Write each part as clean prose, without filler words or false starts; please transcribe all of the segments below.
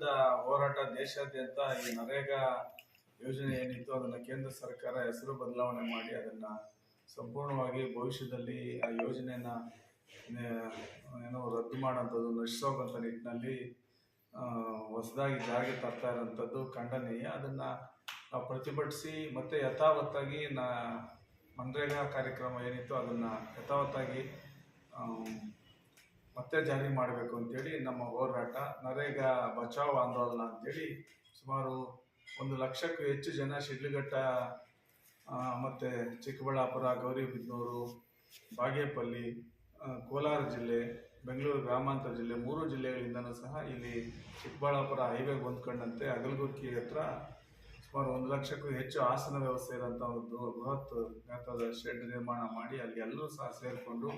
ವರ್ಷದ ಹೋರಾಟ ದೇಶಾದ್ಯಂತ ಈ ನರೇಗಾ ಯೋಜನೆ ಏನಿತ್ತು ಅದನ್ನು ಕೇಂದ್ರ ಸರ್ಕಾರ ಹೆಸರು ಬದಲಾವಣೆ ಮಾಡಿ ಅದನ್ನು ಸಂಪೂರ್ಣವಾಗಿ ಭವಿಷ್ಯದಲ್ಲಿ ಆ ಯೋಜನೆಯನ್ನ ಏನೋ ರದ್ದು ಮಾಡೋಂಥದ್ದು ನಶಿಸೋಗಂಥ ನಿಟ್ಟಿನಲ್ಲಿ ಹೊಸದಾಗಿ ಜಾರಿಗೆ ತರ್ತಾ ಇರೋಂಥದ್ದು ಖಂಡನೀಯ. ಅದನ್ನು ಪ್ರತಿಭಟಿಸಿ ಮತ್ತೆ ಯಥಾವತ್ತಾಗಿ ಮನ್ರೇಗಾ ಕಾರ್ಯಕ್ರಮ ಏನಿತ್ತು ಅದನ್ನು ಯಥಾವತ್ತಾಗಿ ಮತ್ತೆ ಜಾರಿ ಮಾಡಬೇಕು ಅಂತೇಳಿ ನಮ್ಮ ಹೋರಾಟ. ನರೇಗಾ ಬಚಾವ್ ಆಂದೋಲನ ಅಂತೇಳಿ ಸುಮಾರು 1 ಲಕ್ಷಕ್ಕೂ ಹೆಚ್ಚು ಜನ ಶಿಡ್ಲಘಟ್ಟ ಮತ್ತು ಚಿಕ್ಕಬಳ್ಳಾಪುರ, ಗೌರಿಬಿದನೂರು, ಬಾಗೇಪಲ್ಲಿ, ಕೋಲಾರ ಜಿಲ್ಲೆ, ಬೆಂಗಳೂರು ಗ್ರಾಮಾಂತರ ಜಿಲ್ಲೆ 3 ಜಿಲ್ಲೆಗಳಿಂದನೂ ಸಹ ಇಲ್ಲಿ ಚಿಕ್ಕಬಳ್ಳಾಪುರ ಹೈವೇಗೆ ಹೊಂದ್ಕೊಂಡಂತೆ ಅಗಲಗುರ್ಕಿ ಹತ್ರ ಸುಮಾರು 1 ಲಕ್ಷಕ್ಕೂ ಹೆಚ್ಚು ಆಸನ ವ್ಯವಸ್ಥೆ ಇರೋಂಥ ಒಂದು ಬೃಹತ್ ಗಾತ್ರದ ಶೆಡ್ ನಿರ್ಮಾಣ ಮಾಡಿ ಅಲ್ಲಿ ಎಲ್ಲರೂ ಸಹ ಸೇರಿಕೊಂಡು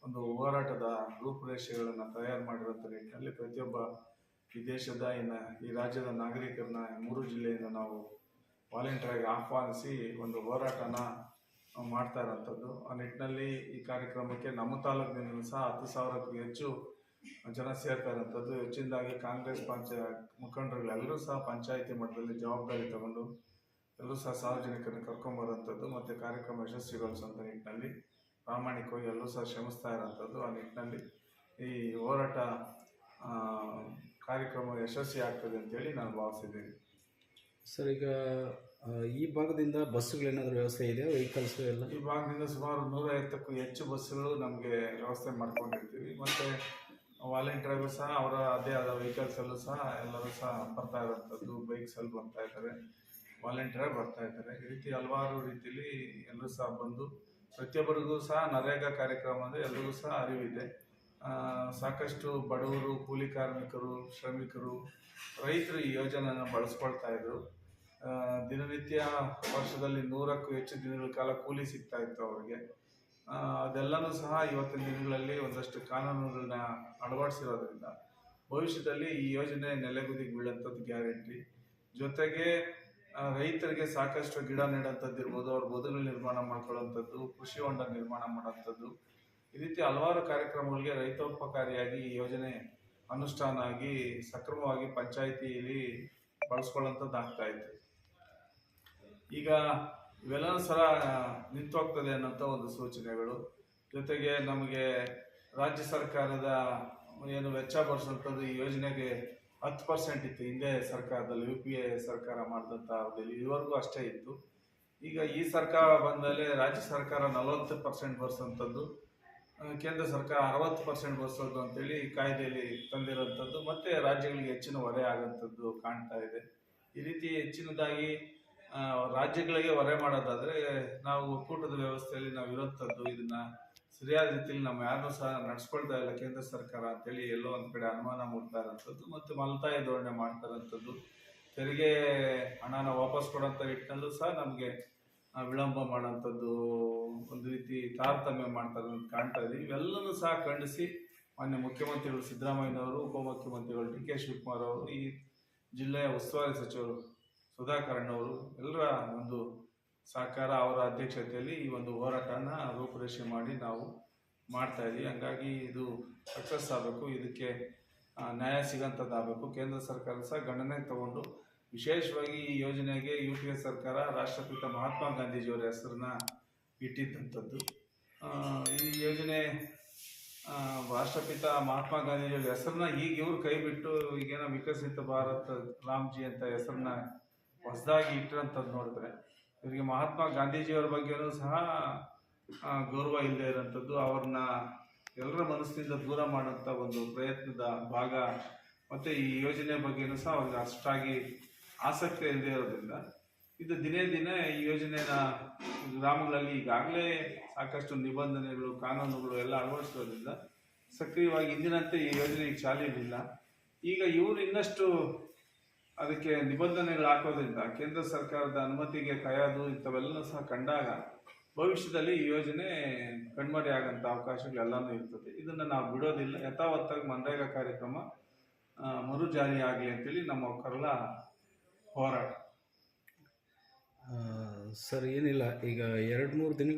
ಒಂದು ಹೋರಾಟದ ರೂಪುರೇಷೆಗಳನ್ನು ತಯಾರು ಮಾಡಿರೋಂಥ ನಿಟ್ಟಿನಲ್ಲಿ ಪ್ರತಿಯೊಬ್ಬ ಈ ದೇಶದ ಈ ರಾಜ್ಯದ ನಾಗರಿಕರನ್ನ 3 ಜಿಲ್ಲೆಯಿಂದ ನಾವು ವಾಲಂಟಿಯರಾಗಿ ಆಹ್ವಾನಿಸಿ ಒಂದು ಹೋರಾಟನ ಮಾಡ್ತಾ ಇರೋಂಥದ್ದು. ಆ ನಿಟ್ಟಿನಲ್ಲಿ ಈ ಕಾರ್ಯಕ್ರಮಕ್ಕೆ ನಮ್ಮ ತಾಲೂಕಿನಿಂದ ಸಹ 10,000ಕ್ಕೂ ಹೆಚ್ಚು ಜನ ಸೇರ್ತಾ ಇರೋಂಥದ್ದು. ಹೆಚ್ಚಿನದಾಗಿ ಕಾಂಗ್ರೆಸ್ ಮುಖಂಡರುಗಳೆಲ್ಲರೂ ಸಹ ಪಂಚಾಯಿತಿ ಮಟ್ಟದಲ್ಲಿ ಜವಾಬ್ದಾರಿ ತಗೊಂಡು ಎಲ್ಲರೂ ಸಹ ಸಾರ್ವಜನಿಕರನ್ನು ಕರ್ಕೊಂಬರೋಂಥದ್ದು ಮತ್ತು ಕಾರ್ಯಕ್ರಮ ಯಶಸ್ವಿಗೊಳಿಸುವಂಥ ನಿಟ್ಟಿನಲ್ಲಿ ಪ್ರಾಮಾಣಿಕವಾಗಿ ಎಲ್ಲರೂ ಸಹ ಶ್ರಮಿಸ್ತಾ ಇರೋಂಥದ್ದು. ಆ ನಿಟ್ಟಿನಲ್ಲಿ ಈ ಹೋರಾಟ ಕಾರ್ಯಕ್ರಮ ಯಶಸ್ವಿ ಆಗ್ತದೆ ಅಂತೇಳಿ ನಾನು ಭಾವಿಸಿದ್ದೀನಿ. ಸರ್, ಈಗ ಈ ಭಾಗದಿಂದ ಬಸ್ಸುಗಳೇನಾದರೂ ವ್ಯವಸ್ಥೆ ಇದೆಯಾ? ವೆಹಿಕಲ್ಸ್ ಎಲ್ಲ ಈ ಭಾಗದಿಂದ ಸುಮಾರು 150ಕ್ಕೂ ಹೆಚ್ಚು ಬಸ್ಸುಗಳು ನಮಗೆ ವ್ಯವಸ್ಥೆ ಮಾಡ್ಕೊಂಡಿರ್ತೀವಿ. ಮತ್ತು ವಾಲಂಟಿಯರ್ಗಳು ಸಹ ಅವರ ಅದೇ ಆದ ವೆಹಿಕಲ್ಸಲ್ಲೂ ಸಹ ಎಲ್ಲರೂ ಸಹ ಬರ್ತಾ ಇರೋಂಥದ್ದು, ಬೈಕ್ಸಲ್ಲಿ ಬರ್ತಾ ಇದ್ದಾರೆ, ವಾಲಂಟಿಯರ್ ಬರ್ತಾ ಇದ್ದಾರೆ. ಈ ರೀತಿ ಹಲವಾರು ರೀತಿಯಲ್ಲಿ ಎಲ್ಲರೂ ಸಹ ಬಂದು ಪ್ರತಿಯೊಬ್ಬರಿಗೂ ಸಹ ನರೇಗಾ ಕಾರ್ಯಕ್ರಮ ಅಂದರೆ ಎಲ್ರಿಗೂ ಸಹ ಅರಿವಿದೆ. ಸಾಕಷ್ಟು ಬಡವರು, ಕೂಲಿ ಕಾರ್ಮಿಕರು, ಶ್ರಮಿಕರು, ರೈತರು ಈ ಯೋಜನೆಯನ್ನು ಬಳಸ್ಕೊಳ್ತಾ ಇದ್ರು. ದಿನನಿತ್ಯ ವರ್ಷದಲ್ಲಿ 100ಕ್ಕೂ ಹೆಚ್ಚು ದಿನಗಳ ಕಾಲ ಕೂಲಿ ಸಿಗ್ತಾ ಇತ್ತು ಅವರಿಗೆ. ಅದೆಲ್ಲನೂ ಸಹ ಇವತ್ತಿನ ದಿನಗಳಲ್ಲಿ ಒಂದಷ್ಟು ಕಾನೂನುಗಳನ್ನ ಅಳವಡಿಸಿರೋದ್ರಿಂದ ಭವಿಷ್ಯದಲ್ಲಿ ಈ ಯೋಜನೆ ನೆಲೆಗುದಿಗೆ ಬೀಳೋಂಥದ್ದು ಗ್ಯಾರಂಟಿ. ಜೊತೆಗೆ ರೈತರಿಗೆ ಸಾಕಷ್ಟು ಗಿಡ ನೆಡೋಂಥದ್ದು ಇರ್ಬೋದು, ಅವ್ರ ಬದುಗಳು ನಿರ್ಮಾಣ ಮಾಡ್ಕೊಳ್ಳೋಂಥದ್ದು, ಕೃಷಿ ಹೊಂಡ ನಿರ್ಮಾಣ ಮಾಡೋಂಥದ್ದು, ಈ ರೀತಿ ಹಲವಾರು ಕಾರ್ಯಕ್ರಮಗಳಿಗೆ ರೈತೋಪಕಾರಿಯಾಗಿ ಈ ಯೋಜನೆ ಅನುಷ್ಠಾನ ಆಗಿ ಸಕ್ರಮವಾಗಿ ಪಂಚಾಯಿತಿಯಲ್ಲಿ ಬಳಸ್ಕೊಳ್ಳೋಂಥದ್ದು ಆಗ್ತಾ ಇತ್ತು. ಈಗ ಇವೆಲ್ಲನೂ ಸಹ ನಿಂತು ಹೋಗ್ತದೆ ಅನ್ನೋಂಥ ಒಂದು ಸೂಚನೆಗಳು. ಜೊತೆಗೆ ನಮಗೆ ರಾಜ್ಯ ಸರ್ಕಾರದ ಏನು ವೆಚ್ಚ ಭರಿಸುವಂಥದ್ದು ಈ ಯೋಜನೆಗೆ 10% ಇತ್ತು ಹಿಂದೆ ಸರ್ಕಾರದಲ್ಲಿ, UPA ಸರ್ಕಾರ ಮಾಡಿದಂಥ ಅವಧಿಯಲ್ಲಿ ಇದುವರೆಗೂ ಅಷ್ಟೇ ಇತ್ತು. ಈಗ ಈ ಸರ್ಕಾರ ಬಂದಮೇಲೆ ರಾಜ್ಯ ಸರ್ಕಾರ 40% ಭರಿಸುವಂಥದ್ದು, ಕೇಂದ್ರ ಸರ್ಕಾರ 60% ಭರಿಸೋದು ಅಂತೇಳಿ ಕಾಯ್ದೆಯಲ್ಲಿ ತಂದಿರೋಂಥದ್ದು, ಮತ್ತು ರಾಜ್ಯಗಳಿಗೆ ಹೆಚ್ಚಿನ ಹೊರೆ ಆಗೋಂಥದ್ದು ಕಾಣ್ತಾ ಇದೆ. ಈ ರೀತಿ ಹೆಚ್ಚಿನದಾಗಿ ರಾಜ್ಯಗಳಿಗೆ ಹೊರೆ ಮಾಡೋದಾದರೆ ನಾವು ಒಕ್ಕೂಟದ ವ್ಯವಸ್ಥೆಯಲ್ಲಿ ನಾವು ಇರೋಂಥದ್ದು, ಇದನ್ನು ಸರಿಯಾದ ರೀತಿಯಲ್ಲಿ ನಾವು ಯಾರನ್ನೂ ಸಹ ನಡೆಸ್ಕೊಳ್ತಾ ಇಲ್ಲ ಕೇಂದ್ರ ಸರ್ಕಾರ ಅಂತೇಳಿ ಎಲ್ಲೋ ಒಂದು ಕಡೆ ಅನುಮಾನ ಮೂಡ್ತಾ ಇರೋಂಥದ್ದು, ಮತ್ತು ಮಲತಾಯಿ ಧೋರಣೆ ಮಾಡ್ತಾ ಇರೋಂಥದ್ದು, ತೆರಿಗೆ ಹಣನ ವಾಪಸ್ ಕೊಡೋಂಥ ನಿಟ್ಟಿನಲ್ಲೂ ಸಹ ನಮಗೆ ವಿಳಂಬ ಮಾಡೋಂಥದ್ದು, ಒಂದು ರೀತಿ ತಾರತಮ್ಯ ಮಾಡ್ತಾ ಇರೋದು ಕಾಣ್ತಾ ಇದೆ. ಇವೆಲ್ಲನೂ ಸಹ ಖಂಡಿಸಿ ಮಾನ್ಯ ಮುಖ್ಯಮಂತ್ರಿಗಳು ಸಿದ್ದರಾಮಯ್ಯನವರು, ಉಪಮುಖ್ಯಮಂತ್ರಿಗಳು DK ಶಿವಕುಮಾರ್ ಅವರು, ಈ ಜಿಲ್ಲೆಯ ಉಸ್ತುವಾರಿ ಸಚಿವರು ಸುಧಾಕರ್ ಅವರು ಎಲ್ಲರ ಒಂದು ಸಹಕಾರ, ಅವರ ಅಧ್ಯಕ್ಷತೆಯಲ್ಲಿ ಈ ಒಂದು ಹೋರಾಟನ ರೂಪುರೇಷೆ ಮಾಡಿ ನಾವು ಮಾಡ್ತಾ ಇದ್ದೀವಿ. ಹಂಗಾಗಿ ಇದು ಸಕ್ಸಸ್ ಆಗಬೇಕು, ಇದಕ್ಕೆ ನ್ಯಾಯ ಸಿಗೋಂಥದ್ದಾಗಬೇಕು. ಕೇಂದ್ರ ಸರ್ಕಾರ ಸಹ ಗಣನೆಗೆ ತಗೊಂಡು ವಿಶೇಷವಾಗಿ ಈ ಯೋಜನೆಗೆ UPA ಸರ್ಕಾರ ರಾಷ್ಟ್ರಪಿತ ಮಹಾತ್ಮ ಗಾಂಧೀಜಿಯವರ ಹೆಸರನ್ನ ಇಟ್ಟಿದ್ದಂಥದ್ದು. ಈ ಯೋಜನೆ ರಾಷ್ಟ್ರಪಿತ ಮಹಾತ್ಮ ಗಾಂಧೀಜಿಯವರ ಹೆಸರನ್ನ ಈಗ ಇವರು ಕೈ ಬಿಟ್ಟು ಈಗೇನೋ ವಿಕಸಿತ ಭಾರತ್ ರಾಮ್ಜಿ ಅಂತ ಹೆಸರನ್ನ ಹೊಸದಾಗಿ ಇಟ್ಟಿರೋಂಥದ್ದು ನೋಡಿದ್ರೆ ಇವರಿಗೆ ಮಹಾತ್ಮ ಗಾಂಧೀಜಿಯವರ ಬಗ್ಗೆನೂ ಸಹ ಗೌರವ ಇಲ್ಲದೆ ಇರೋಂಥದ್ದು, ಅವ್ರನ್ನ ಎಲ್ಲರ ಮನಸ್ಸಿನಿಂದ ದೂರ ಮಾಡೋಂಥ ಒಂದು ಪ್ರಯತ್ನದ ಭಾಗ. ಮತ್ತು ಈ ಯೋಜನೆ ಬಗ್ಗೆನೂ ಸಹ ಅವ್ರಿಗೆ ಅಷ್ಟಾಗಿ ಆಸಕ್ತಿ ಇಲ್ಲದೆ ಇರೋದ್ರಿಂದ ಇದು ದಿನೇ ದಿನೇ ಈ ಯೋಜನೆಯ ಗ್ರಾಮಗಳಲ್ಲಿ ಈಗಾಗಲೇ ಸಾಕಷ್ಟು ನಿಬಂಧನೆಗಳು, ಕಾನೂನುಗಳು ಎಲ್ಲ ಅಳವಡಿಸೋದ್ರಿಂದ ಸಕ್ರಿಯವಾಗಿ ಹಿಂದಿನಂತೆ ಈ ಯೋಜನೆಗೆ ಚಾಲನೆಯಿಲ್ಲ. ಈಗ ಇವರು ಇನ್ನಷ್ಟು ಅದಕ್ಕೆ ನಿಬಂಧನೆಗಳು ಹಾಕೋದ್ರಿಂದ ಕೇಂದ್ರ ಸರ್ಕಾರದ ಅನುಮತಿಗೆ ಕಾಯೋದು ಇಂಥವೆಲ್ಲನೂ ಸಹ ಕಂಡಾಗ ಭವಿಷ್ಯದಲ್ಲಿ ಈ ಯೋಜನೆ ಕಣ್ಮರೆ ಆಗೋಂಥ ಅವಕಾಶಗಳೆಲ್ಲನೂ ಇರ್ತದೆ. ಇದನ್ನು ನಾವು ಬಿಡೋದಿಲ್ಲ. ಯಥಾವತ್ತಾಗಿ ಮನ್ರೇಗಾ ಕಾರ್ಯಕ್ರಮ ಮರು ಜಾರಿ ಆಗಲಿ ಅಂತೇಳಿ ನಮ್ಮ ಒಕ್ಕರಲ ಹೋರಾಟ. ಸರ್, ಏನಿಲ್ಲ, ಈಗ 2-3 ದಿನ